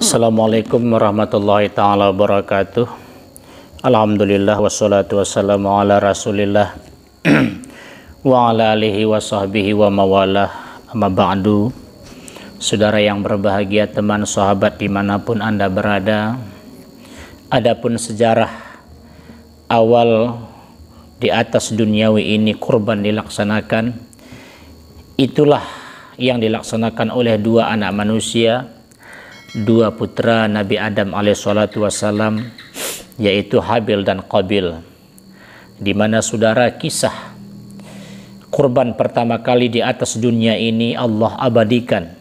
Assalamualaikum warahmatullahi ta'ala wabarakatuh. Alhamdulillah wassalatu wassalamu ala rasulillah wa ala alihi wa sahbihi wa mawalah. Amma ba'du. Saudara yang berbahagia, teman sahabat dimanapun Anda berada, adapun sejarah awal di atas duniawi ini kurban dilaksanakan, itulah yang dilaksanakan oleh dua anak manusia, dua putra Nabi Adam alaihissalatu wassalam, yaitu Habil dan Qabil, di mana saudara kisah kurban pertama kali di atas dunia ini Allah abadikan,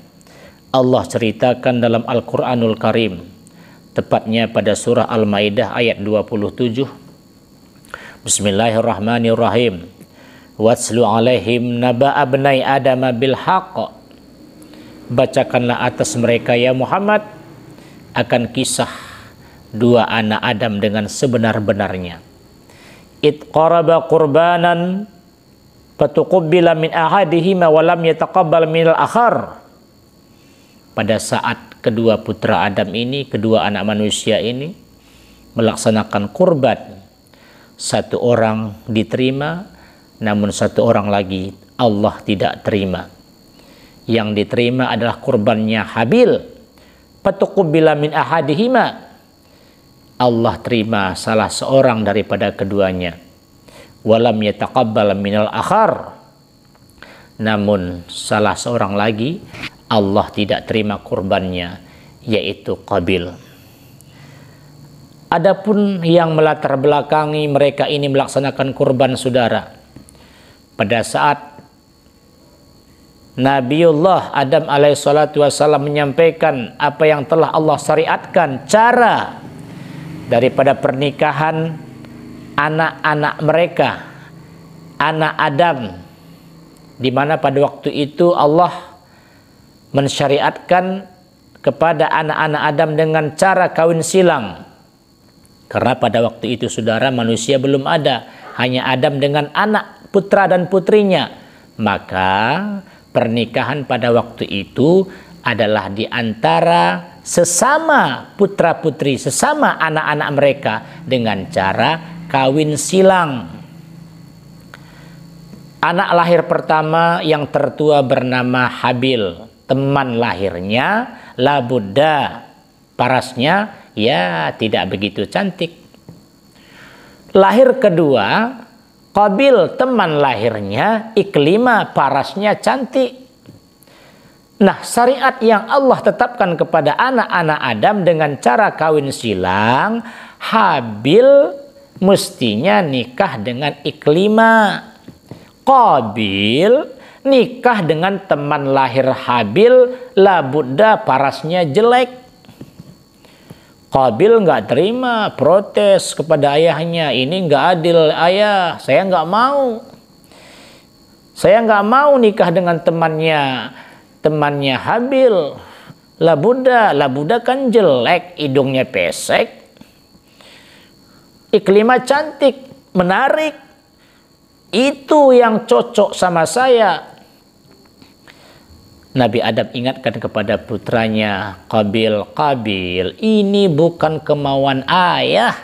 Allah ceritakan dalam Al-Quranul Karim, tepatnya pada surah Al-Maidah ayat 27. Bismillahirrahmanirrahim. Watslu alaihim naba abnai adama bil haqq. Bacakanlah atas mereka ya Muhammad akan kisah dua anak Adam dengan sebenar-benarnya. Id qaraba qurbanan fatuqabbala min ahadihima wa lam yataqabbal minal akhar. Pada saat kedua putra Adam ini, kedua anak manusia ini melaksanakan kurban, satu orang diterima, namun satu orang lagi Allah tidak terima. Yang diterima adalah kurbannya Habil. Fatuqabbala min ahadihima. Allah terima salah seorang daripada keduanya. Walam yataqabbal minal akhar. Namun salah seorang lagi Allah tidak terima kurbannya, yaitu Qabil. Adapun yang melatar belakangi mereka ini melaksanakan kurban, saudara, pada saat Nabiullah Adam alaihissalatu wassalam menyampaikan apa yang telah Allah syariatkan, cara daripada pernikahan anak-anak mereka, anak Adam, di mana pada waktu itu Allah mensyariatkan kepada anak-anak Adam dengan cara kawin silang. Karena pada waktu itu, saudara, manusia belum ada, hanya Adam dengan anak putra dan putrinya. Maka pernikahan pada waktu itu adalah di antara sesama putra-putri, sesama anak-anak mereka dengan cara kawin silang. Anak lahir pertama yang tertua bernama Habil. Teman lahirnya labudda, parasnya ya tidak begitu cantik. Lahir kedua Qabil, teman lahirnya Iklima, parasnya cantik. Nah, syariat yang Allah tetapkan kepada anak-anak Adam dengan cara kawin silang, Habil mestinya nikah dengan Iklima, Qabil nikah dengan teman lahir Habil, labudda, parasnya jelek. Qabil nggak terima, protes kepada ayahnya, ini nggak adil ayah, saya nggak mau. Saya nggak mau nikah dengan temannya Habil, labudda kan jelek, hidungnya pesek. Iklima cantik, menarik, itu yang cocok sama saya. Nabi Adam ingatkan kepada putranya Qabil, Qabil, ini bukan kemauan ayah.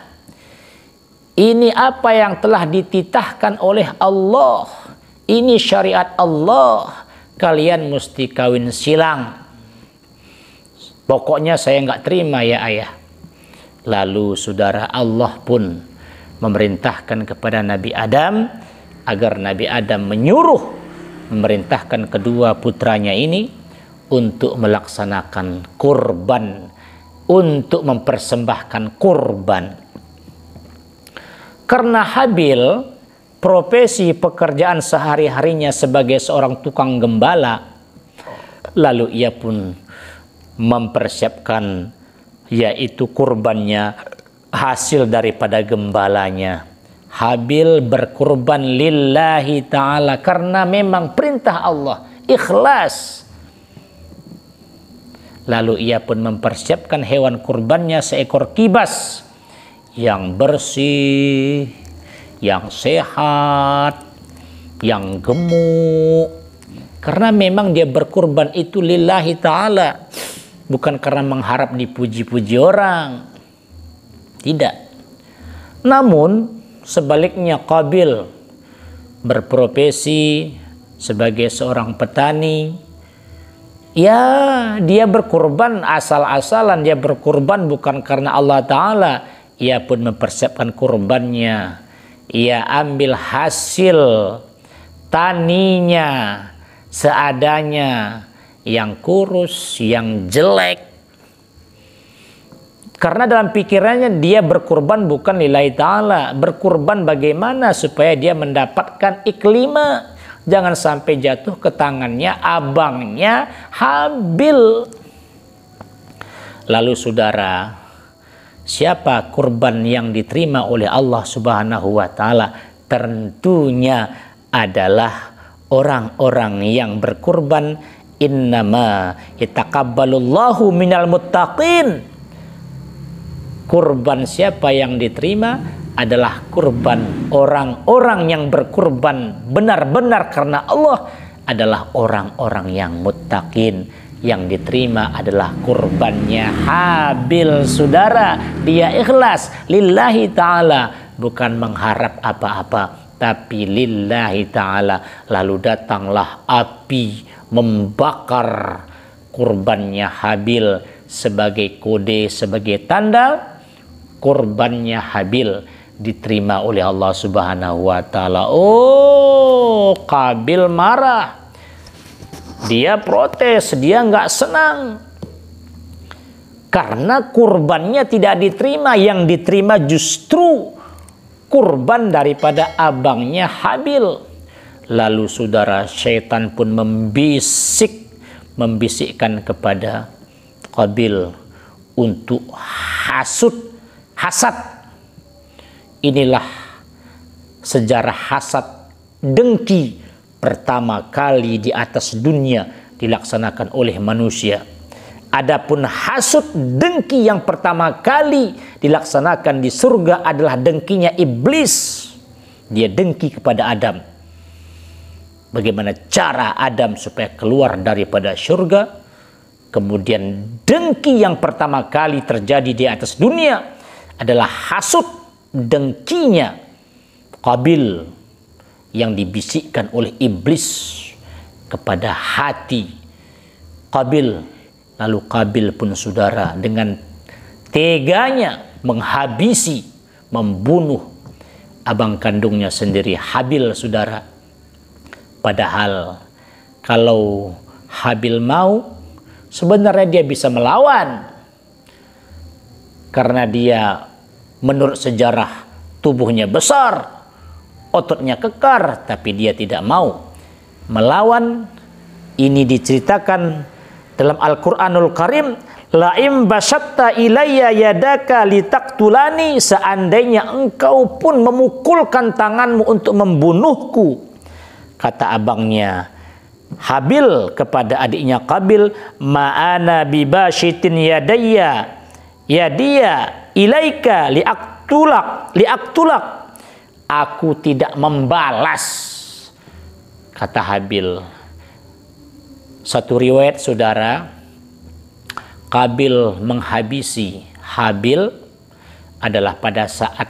Ini apa yang telah dititahkan oleh Allah. Ini syariat Allah. Kalian mesti kawin silang. Pokoknya saya nggak terima ya ayah. Lalu saudara, Allah pun memerintahkan kepada Nabi Adam agar Nabi Adam memerintahkan kedua putranya ini untuk melaksanakan kurban, untuk mempersembahkan kurban. Karena Habil profesi pekerjaan sehari-harinya sebagai seorang tukang gembala, lalu ia pun mempersiapkan yaitu kurbannya hasil daripada gembalanya. Habil berkurban lillahi ta'ala karena memang perintah Allah, ikhlas. Lalu ia pun mempersiapkan hewan kurbannya seekor kibas yang bersih, yang sehat, yang gemuk. Karena memang dia berkurban itu lillahi ta'ala. bukan karena mengharap dipuji-puji orang. Tidak. Namun sebaliknya Qabil berprofesi sebagai seorang petani. Ya, dia berkurban asal-asalan, dia berkurban bukan karena Allah Ta'ala. Ia pun mempersiapkan kurbannya. Ia ambil hasil taninya seadanya, yang kurus, yang jelek. Karena dalam pikirannya dia berkurban bukan lillahi ta'ala. Berkurban bagaimana supaya dia mendapatkan iklima. Jangan sampai jatuh ke tangannya abangnya Habil. Lalu saudara, siapa kurban yang diterima oleh Allah Subhanahu wa Ta'ala? Tentunya adalah orang-orang yang berkurban. Innama yataqabbalullahu minal muttaqin. Kurban siapa yang diterima adalah kurban orang-orang yang berkurban benar-benar karena Allah, adalah orang-orang yang muttaqin. Yang diterima adalah kurbannya Habil, saudara. Dia ikhlas lillahi ta'ala, bukan mengharap apa-apa, tapi lillahi ta'ala. Lalu datanglah api membakar kurbannya Habil sebagai kode, sebagai tanda kurbannya Habil diterima oleh Allah Subhanahu wa Ta'ala. Oh, Qabil marah, dia protes, dia nggak senang karena kurbannya tidak diterima. Yang diterima justru kurban daripada abangnya Habil. Lalu saudara, syaitan pun membisikkan kepada Qabil untuk hasad. Inilah sejarah hasad, dengki pertama kali di atas dunia dilaksanakan oleh manusia. Adapun hasud, dengki yang pertama kali dilaksanakan di surga adalah dengkinya iblis. Dia dengki kepada Adam. Bagaimana cara Adam supaya keluar daripada surga. Kemudian dengki yang pertama kali terjadi di atas dunia adalah hasud, dengkinya Qabil yang dibisikkan oleh iblis kepada hati Qabil. Lalu Qabil pun saudara dengan teganya menghabisi, membunuh abang kandungnya sendiri Habil, saudara. Padahal kalau Habil mau, sebenarnya dia bisa melawan. Karena dia menurut sejarah tubuhnya besar, ototnya kekar, tapi dia tidak mau melawan. Ini diceritakan dalam Al-Quranul Karim, la'im basatta ilayya yadaka litaqtulani, seandainya engkau pun memukulkan tanganmu untuk membunuhku. Kata abangnya Habil kepada adiknya Qabil, ma'ana bibashitin yadayya yadiya ilaika liaktulak, aku tidak membalas. Kata Habil. Satu riwayat saudara, Qabil menghabisi Habil adalah pada saat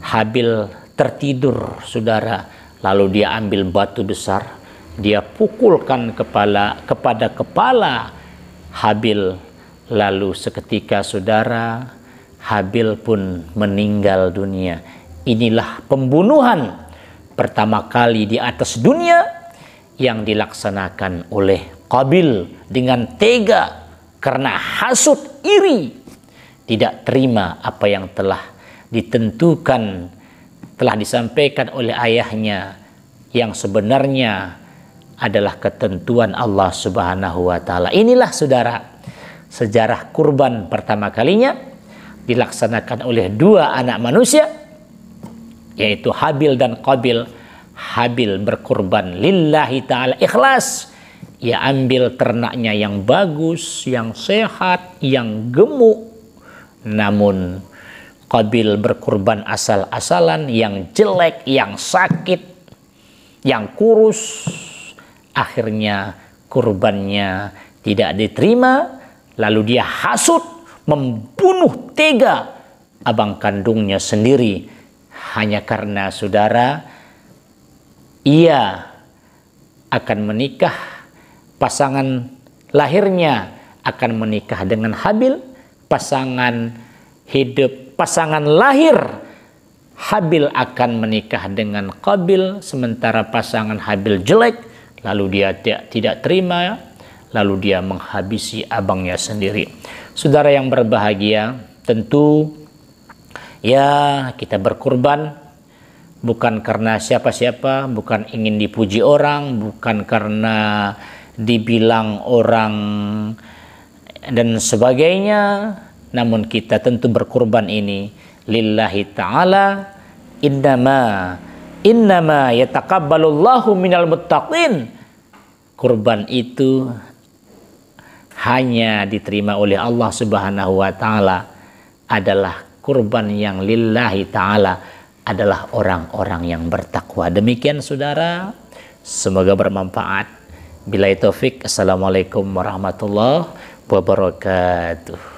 Habil tertidur, saudara. Lalu dia ambil batu besar, dia pukulkan kepada kepala Habil. Lalu seketika saudara, Habil pun meninggal dunia. Inilah pembunuhan pertama kali di atas dunia yang dilaksanakan oleh Qabil dengan tega karena hasud, iri, tidak terima apa yang telah ditentukan, telah disampaikan oleh ayahnya yang sebenarnya adalah ketentuan Allah Subhanahu wa Ta'ala. Inilah saudara, sejarah kurban pertama kalinya dilaksanakan oleh dua anak manusia, yaitu Habil dan Qabil. Habil berkurban lillahi ta'ala, ikhlas. Ia ambil ternaknya yang bagus, yang sehat, yang gemuk. Namun Qabil berkurban asal-asalan, yang jelek, yang sakit, yang kurus. Akhirnya kurbannya tidak diterima, lalu dia hasut, membunuh tega abang kandungnya sendiri hanya karena saudara ia akan menikah, pasangan lahirnya akan menikah dengan Habil, pasangan lahir Habil akan menikah dengan Qabil, sementara pasangan Habil jelek, lalu dia tidak terima, lalu dia menghabisi abangnya sendiri. Saudara yang berbahagia, tentu ya kita berkurban bukan karena siapa-siapa, bukan ingin dipuji orang, bukan karena dibilang orang dan sebagainya, namun kita tentu berkurban ini lillahi ta'ala. Innama yataqabbalullahu minal muttaqin. Kurban itu hanya diterima oleh Allah Subhanahu wa taala adalah kurban yang lillahi ta'ala, adalah orang-orang yang bertakwa. Demikian saudara, semoga bermanfaat. Billahi taufik. Assalamualaikum warahmatullahi wabarakatuh.